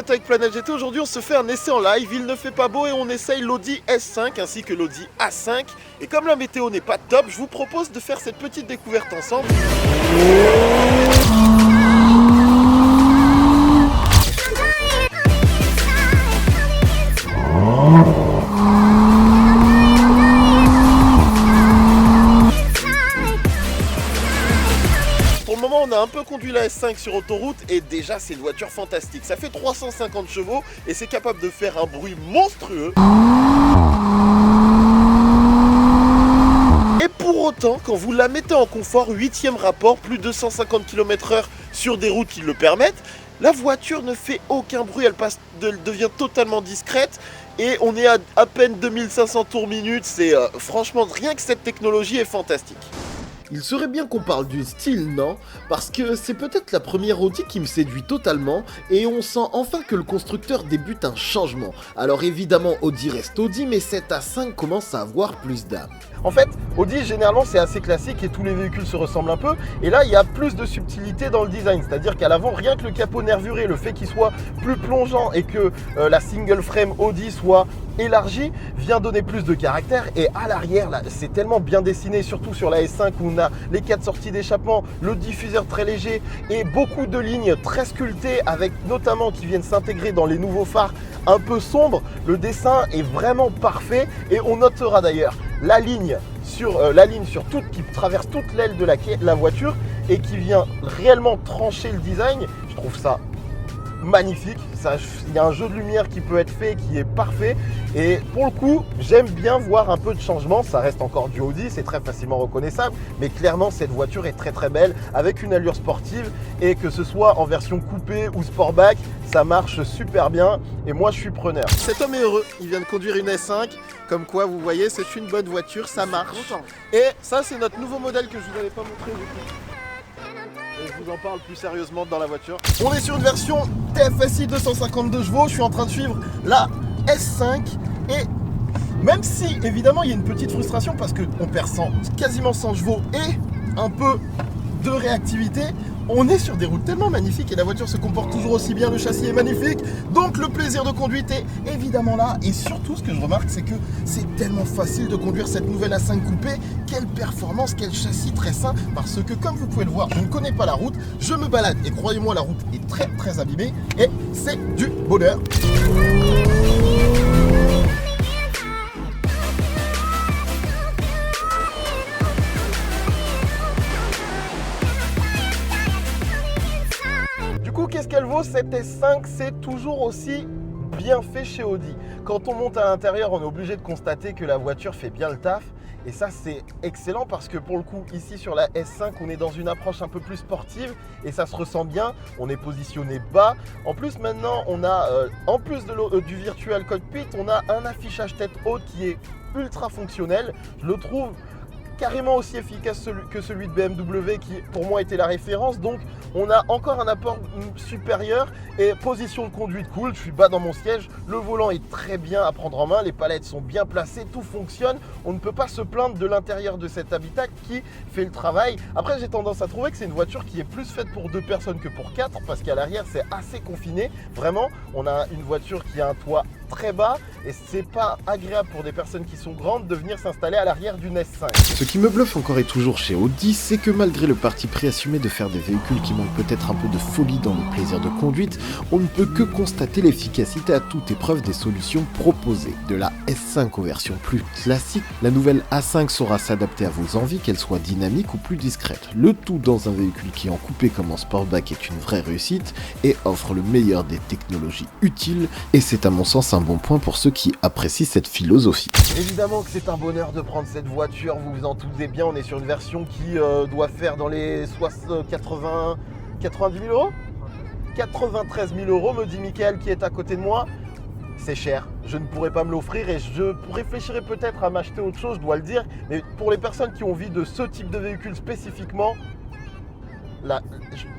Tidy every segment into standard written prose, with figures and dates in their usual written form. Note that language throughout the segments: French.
êtes avec Planète GT. Aujourd'hui on se fait un essai en live, il ne fait pas beau et on essaye l'Audi S5 ainsi que l'Audi A5. Et comme la météo n'est pas top, je vous propose de faire cette petite découverte ensemble. Pour le moment, on a un peu conduit la S5 sur autoroute et déjà c'est une voiture fantastique. Ça fait 350 chevaux et c'est capable de faire un bruit monstrueux. Et pour autant, quand vous la mettez en confort, 8e rapport, plus de 150 km/h sur des routes qui le permettent, la voiture ne fait aucun bruit, elle devient totalement discrète et on est à peine 2500 tours minute. C'est franchement, rien que cette technologie est fantastique. Il serait bien qu'on parle du style, non? Parce que c'est peut-être la première Audi qui me séduit totalement et on sent enfin que le constructeur débute un changement. Alors évidemment Audi reste Audi, mais cette A5 commence à avoir plus d'âme. En fait, Audi généralement c'est assez classique et tous les véhicules se ressemblent un peu. Et là il y a plus de subtilité dans le design, c'est-à-dire qu'à l'avant, rien que le capot nervuré, le fait qu'il soit plus plongeant et que la single frame Audi soit élargie, vient donner plus de caractère. Et à l'arrière, là, c'est tellement bien dessiné, surtout sur la S5 où on a les 4 sorties d'échappement, le diffuseur très léger et beaucoup de lignes très sculptées avec notamment qui viennent s'intégrer dans les nouveaux phares un peu sombres. Le dessin est vraiment parfait et on notera d'ailleurs la ligne sur toute, qui traverse toute l'aile de la voiture et qui vient réellement trancher le design. Je trouve ça magnifique. Il y a un jeu de lumière qui peut être fait, qui est parfait. Et pour le coup, j'aime bien voir un peu de changement. Ça reste encore du Audi, c'est très facilement reconnaissable. Mais clairement, cette voiture est très très belle, avec une allure sportive. Et que ce soit en version coupée ou sportback, ça marche super bien. Et moi, je suis preneur. Cet homme est heureux. Il vient de conduire une S5. Comme quoi, vous voyez, c'est une bonne voiture, ça marche. Et ça, c'est notre nouveau modèle que je ne vous avais pas montré du coup. Et je vous en parle plus sérieusement dans la voiture. On est sur une version TFSI 252 chevaux. Je suis en train de suivre la S5 et même si évidemment il y a une petite frustration parce qu'on perd quasiment 100 chevaux et un peu de réactivité, on est sur des routes tellement magnifiques et la voiture se comporte toujours aussi bien, le châssis est magnifique, donc le plaisir de conduite est évidemment là. Et surtout ce que je remarque, c'est que c'est tellement facile de conduire cette nouvelle A5 coupée. Quelle performance, quel châssis très sain, parce que comme vous pouvez le voir, je ne connais pas la route, je me balade et croyez-moi, la route est très très abîmée et c'est du bonheur. Qu'est-ce qu'elle vaut cette S5? C'est toujours aussi bien fait chez Audi. Quand on monte à l'intérieur, on est obligé de constater que la voiture fait bien le taf. Et ça, c'est excellent parce que pour le coup, ici sur la S5, on est dans une approche un peu plus sportive et ça se ressent bien. On est positionné bas. En plus, maintenant, on a, en plus du virtual cockpit, on a un affichage tête haute qui est ultra fonctionnel. Je le trouve carrément aussi efficace que celui de BMW qui pour moi était la référence. Donc on a encore un apport supérieur et position de conduite cool. Je suis bas dans mon siège, le volant est très bien à prendre en main, les palettes sont bien placées, tout fonctionne. On ne peut pas se plaindre de l'intérieur de cet habitacle qui fait le travail. Après, j'ai tendance à trouver que c'est une voiture qui est plus faite pour 2 personnes que pour 4 parce qu'à l'arrière c'est assez confiné. Vraiment, on a une voiture qui a un toit très bas et c'est pas agréable pour des personnes qui sont grandes de venir s'installer à l'arrière d'une S5. Ce qui me bluffe encore et toujours chez Audi, c'est que malgré le parti pris assumé de faire des véhicules qui manquent peut-être un peu de folie dans le plaisir de conduite, on ne peut que constater l'efficacité à toute épreuve des solutions proposées. De la S5 aux versions plus classiques, la nouvelle A5 saura s'adapter à vos envies, qu'elle soit dynamique ou plus discrète. Le tout dans un véhicule qui en coupé comme en sportback est une vraie réussite et offre le meilleur des technologies utiles, et c'est à mon sens un bon point pour ceux qui apprécient cette philosophie. Évidemment que c'est un bonheur de prendre cette voiture, vous vous en doutez bien, on est sur une version qui doit faire dans les 90 000 euros 93 000 euros, me dit Mickaël qui est à côté de moi. C'est cher, je ne pourrais pas me l'offrir et je réfléchirais peut-être à m'acheter autre chose, je dois le dire. Mais pour les personnes qui ont envie de ce type de véhicule spécifiquement, là,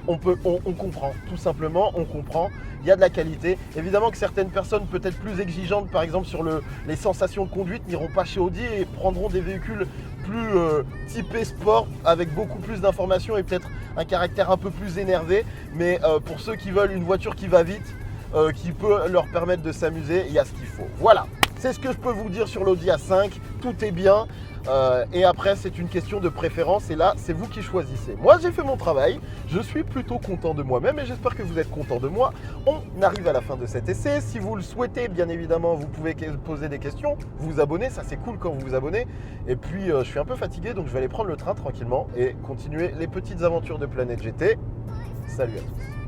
on comprend, tout simplement, on comprend. Il y a de la qualité. Évidemment que certaines personnes peut-être plus exigeantes, par exemple sur les sensations de conduite, n'iront pas chez Audi et prendront des véhicules plus typés sport, avec beaucoup plus d'informations et peut-être un caractère un peu plus énervé. Mais pour ceux qui veulent une voiture qui va vite, qui peut leur permettre de s'amuser, il y a ce qu'il faut. Voilà, c'est ce que je peux vous dire sur l'Audi A5, tout est bien. Et après, c'est une question de préférence et là, c'est vous qui choisissez. Moi, j'ai fait mon travail, je suis plutôt content de moi-même et j'espère que vous êtes content de moi. On arrive à la fin de cet essai. Si vous le souhaitez, bien évidemment, vous pouvez poser des questions, vous abonner, ça c'est cool quand vous vous abonnez. Et puis, je suis un peu fatigué, donc je vais aller prendre le train tranquillement et continuer les petites aventures de Planète GT. Salut à tous.